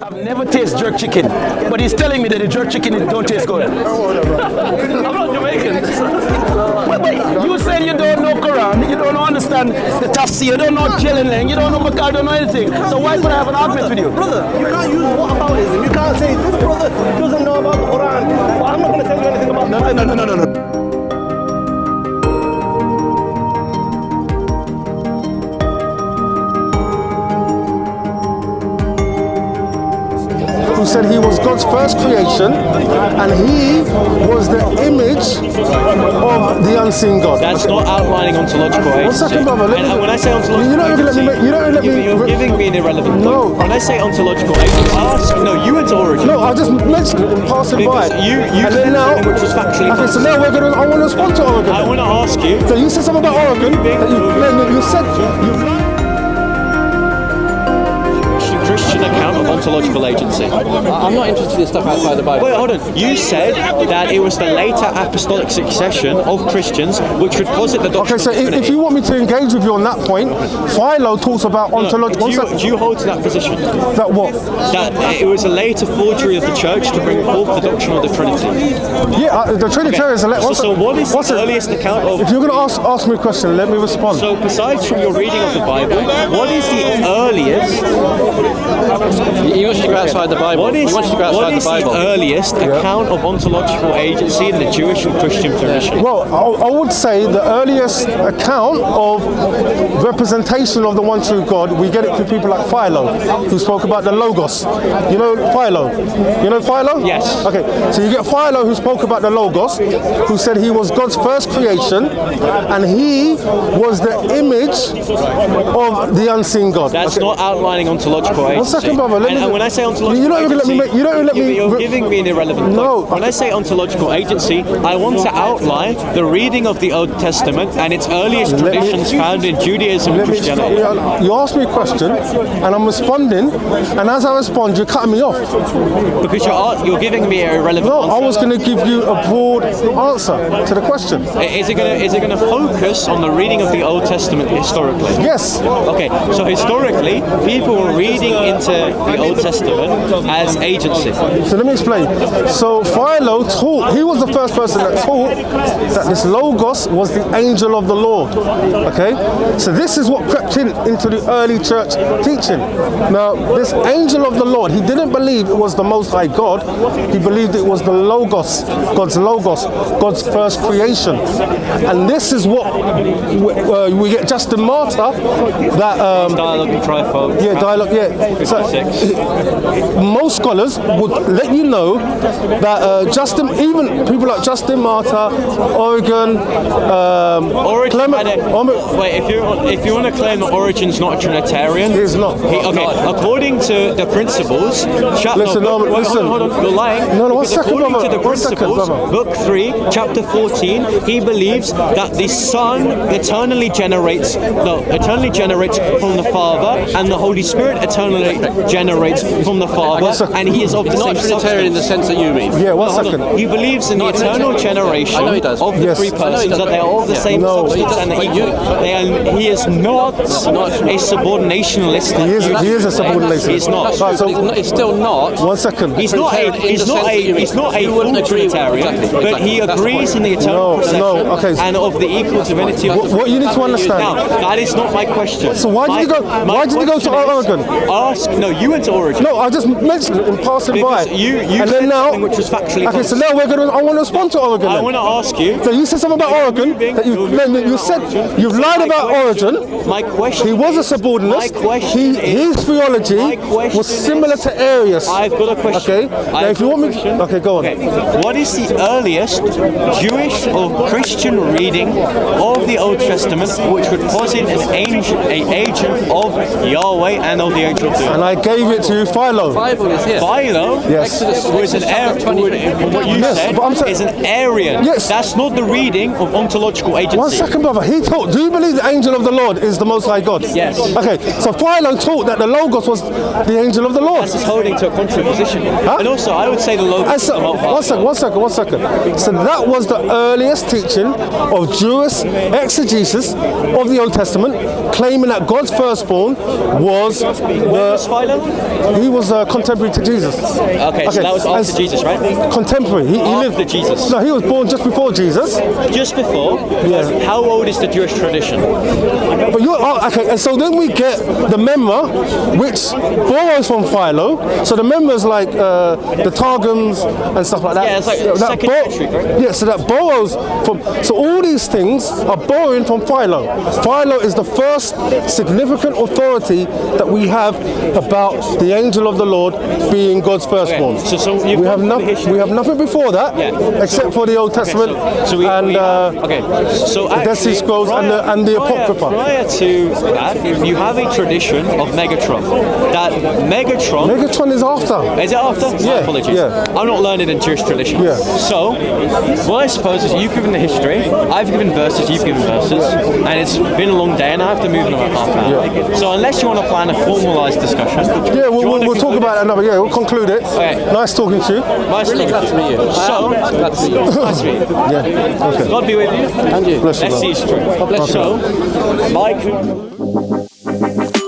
I've never tasted jerk chicken, but he's telling me that the jerk chicken don't taste good. I'm not Jamaican. Wait, you said you don't know Quran, you don't understand the tafsir, you don't know Jilin, you don't know Makar, you don't know anything. So why would I have an argument with you? Brother, you can't use whataboutism. You can't say this brother doesn't know about the Quran. Well, I'm not going to tell you anything about the Quran. No. Who said he was God's first creation and he was the image of the unseen God. That's not outlining ontological agency. 1 second, brother. And when I say ontological giving me an irrelevant No. point. When I say ontological agency, you went to origin. No, I just mentioned it in passing by. You and said then now, something which was factually okay, so now I want to respond to Oregon. I want to ask you. So you said something about Oregon. You said Christian account of ontological agency. I'm not interested in stuff outside the Bible. Wait, hold on. You said that it was the later apostolic succession of Christians which would posit the doctrine. okay, so if you want me to engage with you on that point, Philo talks about ontological. Do you hold to that position? That what? That it was a later forgery of the church to bring forth the doctrine of the Trinity. Yeah, the Trinitarians. Okay. So what is the earliest account of? If you're going to ask me a question, let me respond. So besides from your reading of the Bible, what is the earliest? You want to go outside the Bible. What is the earliest account of ontological agency in the Jewish and Christian tradition? Well, I would say the earliest account of representation of the one true God, we get it through people like Philo, who spoke about the Logos. You know Philo? You know Philo? Yes. Okay, so you get Philo who spoke about the Logos, who said he was God's first creation, and he was the image of the unseen God. That's not outlining ontological agency. 1 second, brother. And when I say ontological you're giving me an irrelevant point. No. When I say ontological agency, I want to outline the reading of the Old Testament and its earliest traditions found in Judaism and Christianity. You asked me a question, and I'm responding, and as I respond, you're cutting me off. Because you're giving me an irrelevant answer. I was going to give you a broad answer to the question. Is it going to focus on the reading of the Old Testament historically? Yes. Okay, so historically, people were reading into the Old Testament as agency. So let me explain. So Philo taught, he was the first person that taught that this Logos was the angel of the Lord. Okay? So this is what crept into the early church teaching. Now, this angel of the Lord, he didn't believe it was the Most High God. He believed it was the Logos, God's first creation. And this is what we get Justin Martyr, that Dialogue and Trifold. Yeah, dialogue. Yeah. So, most scholars would let you know that even people like Justin Martyr, Origen, Clement. Wait, if you want to claim that Origen's not a Trinitarian, He is not. According to the principles, Listen, hold on, you're lying. No, 1 second, According brother. to the 1 second, principles, brother. book 3, chapter 14, he believes that the Son eternally generates from the Father, and the Holy Spirit eternally generates from the Father, and he is of the same Trinitarian in the sense that you mean. Yeah, 1 second. He believes in the eternal generation I know he does. of the three persons, that they are all of the same substance and equal. He is not a subordinationalist. He is a subordinationist. He's not. Right, so It's still not. 1 second. He's not a full Trinitarian, but he agrees in the eternal procession and of the equal divinity of What you need to understand. Now, that is not my question. So why did you go to Oregon? You went to Oregon. No, I just mentioned it in passing by. Because you and said then now, something which was factually okay, false. so now I want to respond to Oregon. I then. want to ask you. So you said something about Oregon. That you said you've lied about Origin. My question. He was a subordinate. His theology was similar to Arius. I've got a question. Okay. Now, if you want me, okay, go on. What is the earliest Jewish or Christian reading of the Old Testament which would posit an agent of Yahweh and of the angel of doom? And I gave it to Philo. Bible is here. Philo Yes. was an Arian. From what you said, but I'm saying- is an Arian. Yes. That's not the reading of ontological agency. 1 second, brother. He taught. Do you believe the angel of the Lord is the Most High God? Yes. Okay. So Philo taught that the Logos was the angel of the Lord. That's holding to a contrary position. Huh? And also, I would say the Logos And is so, the Most High. 1 second. So that was the earliest teaching of Jewish exegesis of the Old Testament, claiming that God's firstborn was the was Philo? He was contemporary to Jesus. Okay, so that was after and Jesus, right? Contemporary. He lived After Jesus. No, he was born just before Jesus. Just before? Yeah. How old is the Jewish tradition? But okay, and so then we get the Memra, which borrows from Philo. So the Memra's like the Targums and stuff like that. Yeah, it's like that second century, right? Yeah, so that borrows from. So all these things are borrowing from Philo. Philo is the first significant authority that we have about the angel of the Lord being God's firstborn. Okay, so you've we have gone through the history. we have nothing before that, Yeah. except for the Old Testament So we and so the Dead Sea actually, Scrolls and the Apocrypha. Prior to that, you have a tradition of Megatron. That Megatron. Megatron is after. Is it after? My Yeah, apologies. yeah. I'm not learned in Jewish tradition. Yeah. So, what I suppose is you've given the history, I've given verses, you've given verses, and it's been a long day, and I have to move in about half an hour. So, unless you want to plan a formalised discussion, Yeah, we'll talk about it another. Yeah, we'll conclude it. Okay. Nice talking to you. Nice Really glad to meet you. So, Glad to meet you. nice to meet you. Yeah. Okay. God be with you. And you. Bless you. Let's see brother. it's true. God bless you. So, Mike.